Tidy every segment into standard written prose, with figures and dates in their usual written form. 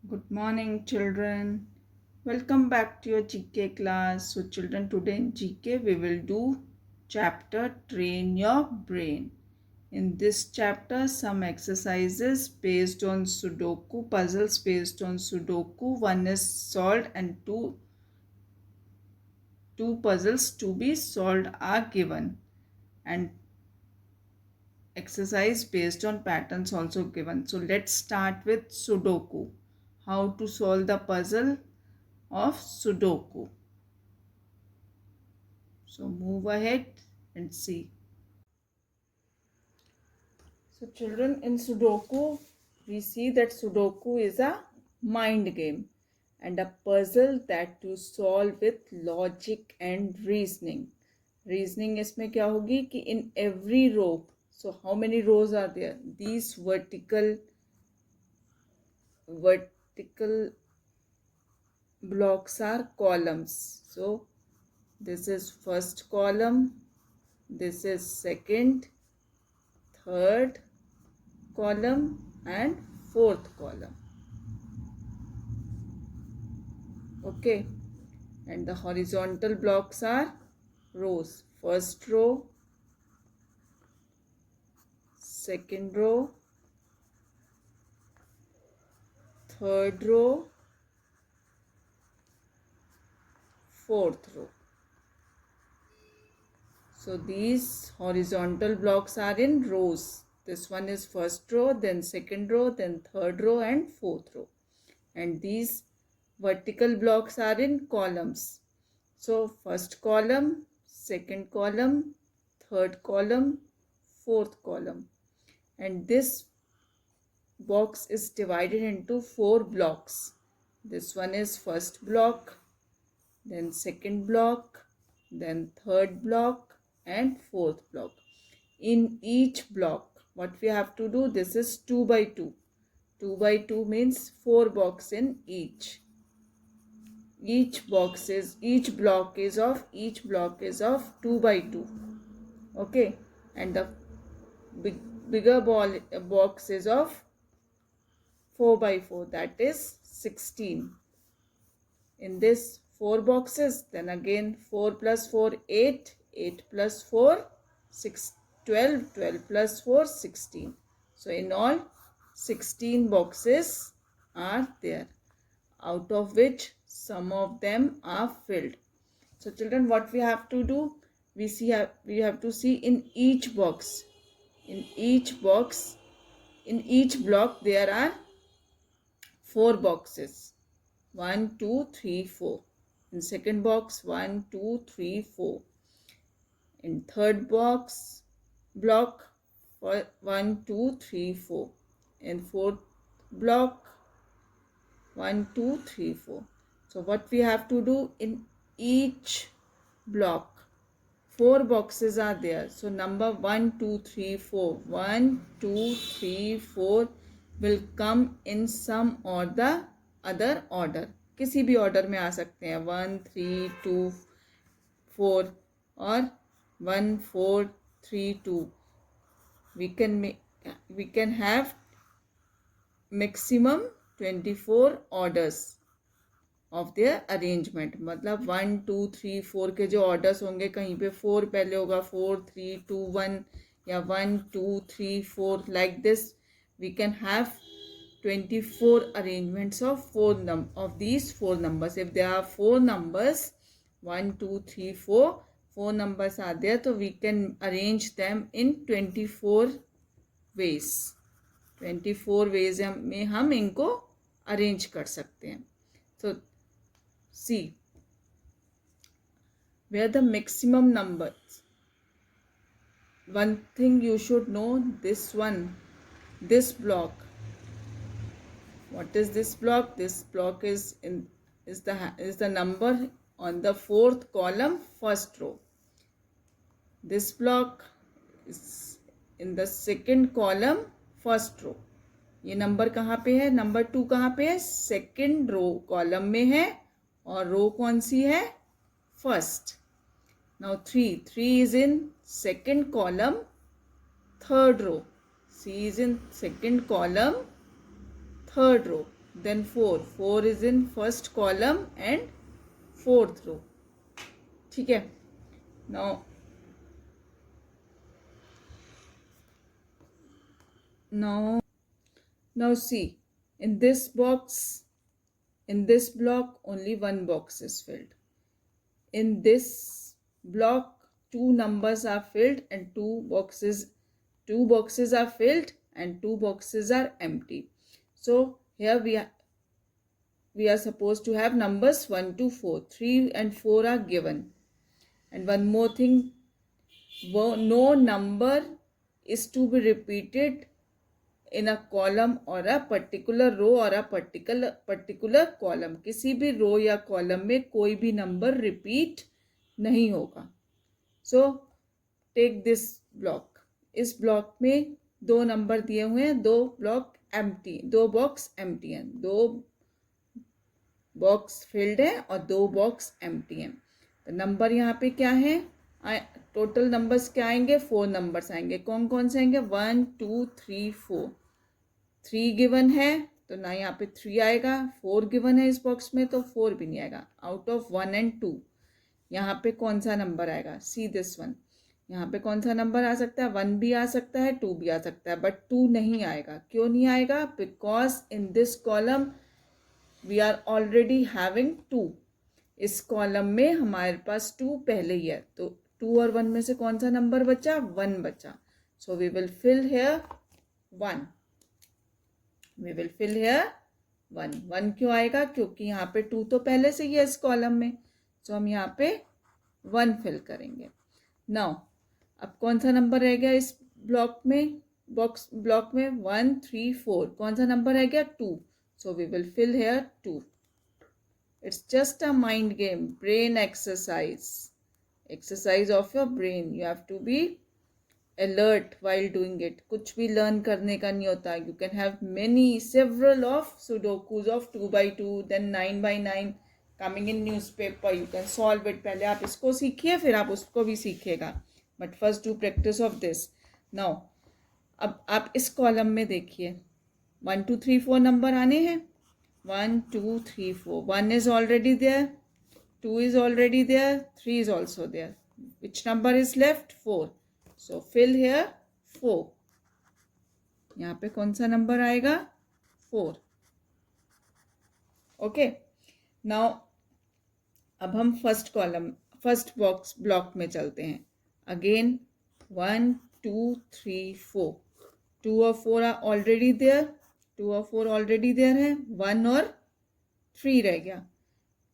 Good morning, children. Welcome back to your GK class. So, children, today in GK we will do chapter Train Your Brain. In this chapter, some exercises based on Sudoku, puzzles based on Sudoku. One is solved and two puzzles to be solved are given. And exercise based on patterns also given. So, let's start with Sudoku. How to solve the puzzle of Sudoku. So move ahead and see. So children, in Sudoku, we see that Sudoku is a mind game and a puzzle that to solve with logic and reasoning. Reasoning इसमें क्या होगी कि in every row, so how many rows are there? These vertical blocks are columns. So this is first column, this is second, third column and fourth column. Okay, and the horizontal blocks are rows. First row, second row, third row, fourth row. So these horizontal blocks are in rows. This one is first row, then second row, then third row and fourth row. And these vertical blocks are in columns. So first column, second column, third column, fourth column. And this box is divided into 4 blocks. This one is first block, then second block, then third block and fourth block. In each block, what we have to do, this is 2 by 2. 2 by 2 means 4 boxes in each. Each block is of 2 by 2. Okay, and the bigger box is of 4 by 4, that is 16. In this 4 boxes, then again 4 plus 4 8, 8 plus 4 6, 12, 12 plus 4 16. So in all 16 boxes are there, out of which some of them are filled. So children, what we have to do, we have to see in each box, in each block there are 4 boxes. 1, 2, 3, 4. In second box, 1, 2, 3, 4. In third block, 1, 2, 3, 4. In fourth block, 1, 2, 3, 4. So what we have to do, in each block, 4 boxes are there. So number 1, 2, 3, 4. 1, 2, 3, 4 will come in some or the other order. किसी भी order में आ सकते हैं, 1, 3, 2, 4 और 1, 4, 3, 2. We can have maximum 24 orders of their arrangement. मतलब 1, 2, 3, 4 के जो orders होंगे, कहीं पे 4 पहले होगा, 4, 3, 2, 1 या 1, 2, 3, 4, like this. We can have 24 arrangements of these 4 numbers. If there are 4 numbers, 1, 2, 3, 4, 4 numbers are there, so we can arrange them in 24 ways. 24 ways में हम इनको अरेंज कर सकते हैं. So see, where the maximum numbers. One thing you should know, this block. What is this block? This block is the number on the 4th column, first row. This block is in the 2nd column, first row. ये number कहाँ पे है? Number 2 कहाँ पे है? Second row column में है और रो कौन सी है? First. Now 3 is in second column, third row. C is in second column, third row. then 4. 4 is in first column and fourth row. ठीक है. Now see, in this box, in this block only one box is filled. In this block 2 numbers are filled and 2 boxes are filled and 2 boxes are empty. So here we are supposed to have numbers 1 to 4. 3 and 4 are given. And one more thing, no number is to be repeated in a column or a particular row or a particular column. किसी भी रो या column में कोई भी number repeat नहीं होगा. So take this block. इस block में 2 नंबर दिए हुए हैं, 2 बॉक्स एम्प्टी हैं, 2 बॉक्स फिल्ड है और 2 बॉक्स एम्प्टी हैं. तो नंबर यहाँ पे क्या है, टोटल नंबर्स क्या आएंगे, 4 नंबर्स आएंगे. कौन कौन से आएंगे, 1 2 3 4. 3 गिवन है तो ना यहाँ पे 3 आएगा. 4 गिवन है इस बॉक्स में तो 4 भी नहीं आएगा. आउट ऑफ 1 and 2 यहाँ पे कौन सा नंबर आएगा, सी दिस वन. यहाँ पे कौन सा नंबर आ सकता है, 1 भी आ सकता है, 2 भी आ सकता है, बट 2 नहीं आएगा. क्यों नहीं आएगा, because in this column we are already having 2. इस कॉलम में हमारे पास 2 पहले ही है, तो 2 और 1 में से कौन सा नंबर बचा, 1 बचा. So we will fill here 1. We will fill here 1. 1 क्यों आएगा, क्योंकि यहाँ पे 2 तो पहले से ही है इस कॉलम में. सो हम यहाँ पे 1 फिल करेंगे. नाउ अब कौन सा नंबर रह गया इस ब्लॉक में, ब्लॉक में 1 3 4. कौन सा नंबर रह गया, 2. So we will fill here 2. It's just a mind game, brain exercise of your brain. You have to be alert while doing it. कुछ भी लर्न करने का नहीं होता. You can have several of sudokus of 2x2, then 9x9 coming in newspaper. You can solve it. पहले आप इसको सीखिए फिर आप उसको भी सीखिएगा. But first do practice of this. Now अब आप इस कॉलम में देखिए 1 2 3 4 नंबर आने हैं. 1 2 3 4. 1 is already there, 2 is already there, 3 is also there. Which number is left, 4. So fill here 4. यहाँ पे कौन सा नंबर आएगा, 4. ओके. नाउ अब हम फर्स्ट ब्लॉक में चलते हैं. अगेन 1 2 3 4. 2 और 4 आर ऑलरेडी देयर. 2 और 4 ऑलरेडी देयर है. 1 और 3 रह गया.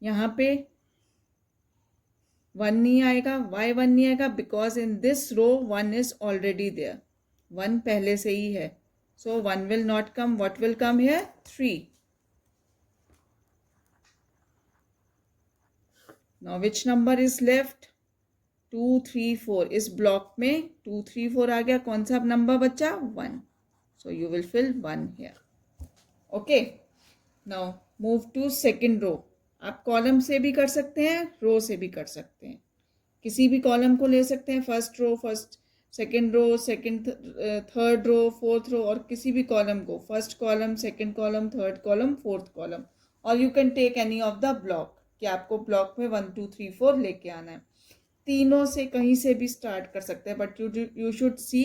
यहाँ पे 1 नहीं आएगा. वाई 1 नहीं आएगा, because in this row 1 is already there. 1 पहले से ही है. So 1 will not come. What will come here, 3. Now which number is left, 2 3 4. इस ब्लॉक में 2 3 4 आ गया. कौन सा नंबर बचा, 1. So you will fill 1 here. Okay. Now move to second row. आप कॉलम से भी कर सकते हैं, रो से भी कर सकते हैं. किसी भी कॉलम को ले सकते हैं, first row, second row, third row, fourth row, और किसी भी कॉलम को, first column, second column, third column, fourth column. और you can take any of the block, कि आपको ब्लॉक में 1 2 3 4 लेके आना है. तीनों से कहीं से भी स्टार्ट कर सकते हैं, बट यू शुड सी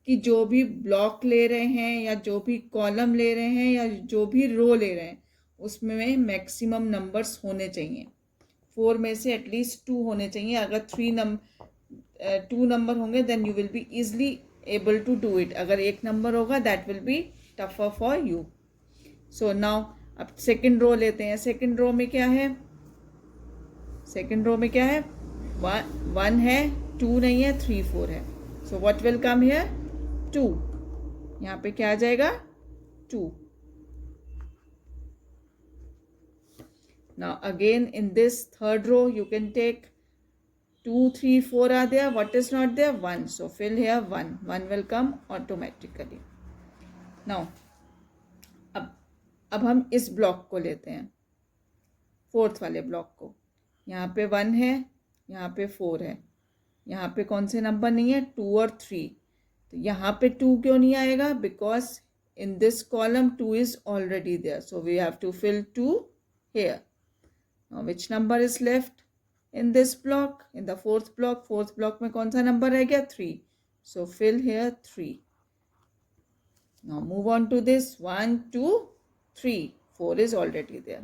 कि जो भी ब्लॉक ले रहे हैं या जो भी कॉलम ले रहे हैं या जो भी रो ले रहे हैं उसमें मैक्सिमम नंबर्स होने चाहिए. 4 में से एटलीस्ट 2 होने चाहिए. अगर 2 नंबर होंगे then you will be easily able to do it. अगर 1 नंबर होगा that will be tougher for you. So now अब सेकेंड रो लेते हैं. सेकेंड रो में क्या है, 1 है, 2 नहीं है, 3 4 है. So what will come here, 2. यहाँ पे क्या आ जाएगा, 2. Now again in this third row you can take 2 3 4 are there. What is not there, 1. So fill here 1. 1 will come automatically. Now अब हम इस ब्लॉक को लेते हैं, फोर्थ वाले ब्लॉक को. यहाँ पे 1 है, यहाँ पे 4 है. यहाँ पे कौन से नंबर नहीं है, 2 और 3. तो यहाँ पे 2 क्यों नहीं आएगा, because in this column 2 is already there, so we have to fill 2 here. Now which number is left in this block? In the fourth block में कौन सा number रह गया? 3. So fill here 3. Now move on to this 1, 2, 3. 4 is already there.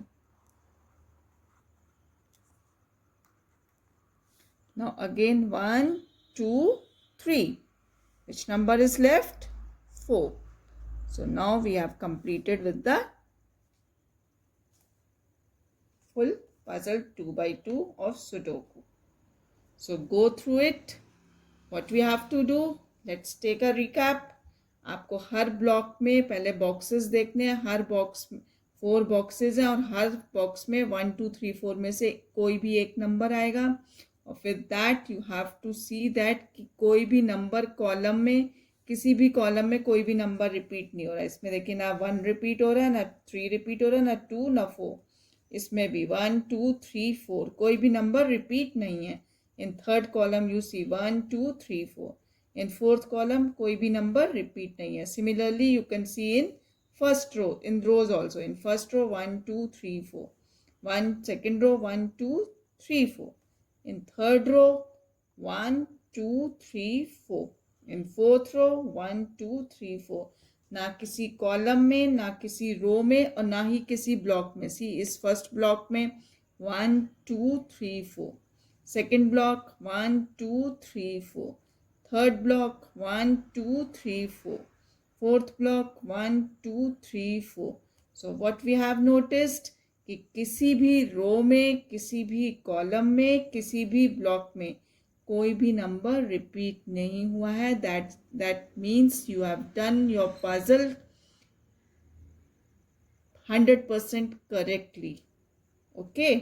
Now again 1, 2, 3. Which number is left? 4. So now we have completed with the full puzzle 2 by 2 of Sudoku. So go through it. What we have to do? Let's take a recap. आपको हर block में पहले boxes देखने हैं. हर box 4 boxes हैं और हर box में 1, 2, 3, 4 में से कोई भी एक नंबर आएगा. और फिर that you have to see that कि कोई भी नंबर कॉलम में, किसी भी कॉलम में कोई भी नंबर रिपीट नहीं हो रहा है. इसमें देखिए ना 1 रिपीट हो रहा है, ना 3 रिपीट हो रहा है, ना 2, ना 4. इसमें भी 1, 2, 3, 4 कोई भी नंबर रिपीट नहीं है. In third column you see 1, 2, 3, 4. In fourth column कोई भी नंबर रिपीट नहीं है. Similarly you can see in first row, in rows also. In first row 1, 2, 3, 4. 1 second row 1, 2, 3, 4. In third row 1, 2, 3, 4. In fourth row 1, 2, 3, 4. ना किसी column में, ना किसी रो में और ना ही किसी ब्लॉक में. सी इस फर्स्ट ब्लॉक में 1, 2, 3, 4. Second block 1, 2, 3, 4. Third block 1, 2, 3, 4. Fourth block 1, 2, 3, 4. So what we have noticed कि किसी भी रो में, किसी भी कॉलम में, किसी भी ब्लॉक में कोई भी नंबर रिपीट नहीं हुआ है. That means you have done your puzzle 100% correctly. Okay,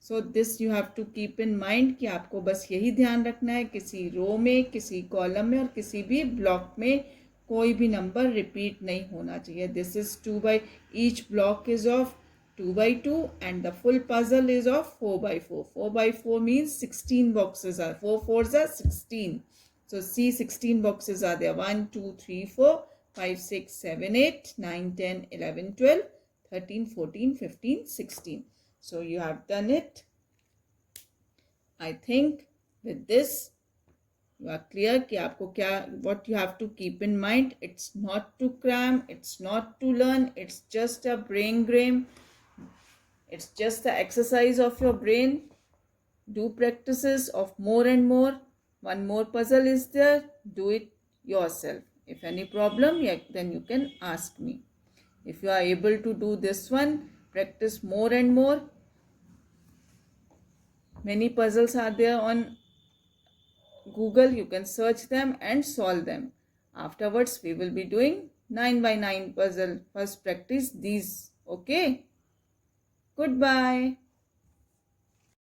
so this you have to keep in mind कि आपको बस यही ध्यान रखना है किसी रो में, किसी कॉलम में और किसी भी ब्लॉक में कोई भी नंबर रिपीट नहीं होना चाहिए. This is 2 by each block is of 2 by 2 and the full puzzle is of 4 by 4. 4 by 4 means 16 boxes are. 4 4s are 16. So see 16 boxes are there. 1, 2, 3, 4, 5, 6, 7, 8, 9, 10, 11, 12, 13, 14, 15, 16. So you have done it. I think with this you are clear कि आपको क्या, what you have to keep in mind. It's not to cram, it's not to learn, it's just a brain game. It's just the exercise of your brain. Do practices of more and more. One more puzzle is there. Do it yourself. If any problem, then you can ask me. If you are able to do this one, practice more and more. Many puzzles are there on Google. You can search them and solve them. Afterwards, we will be doing 9 by 9 puzzle. First practice these. Okay? Goodbye.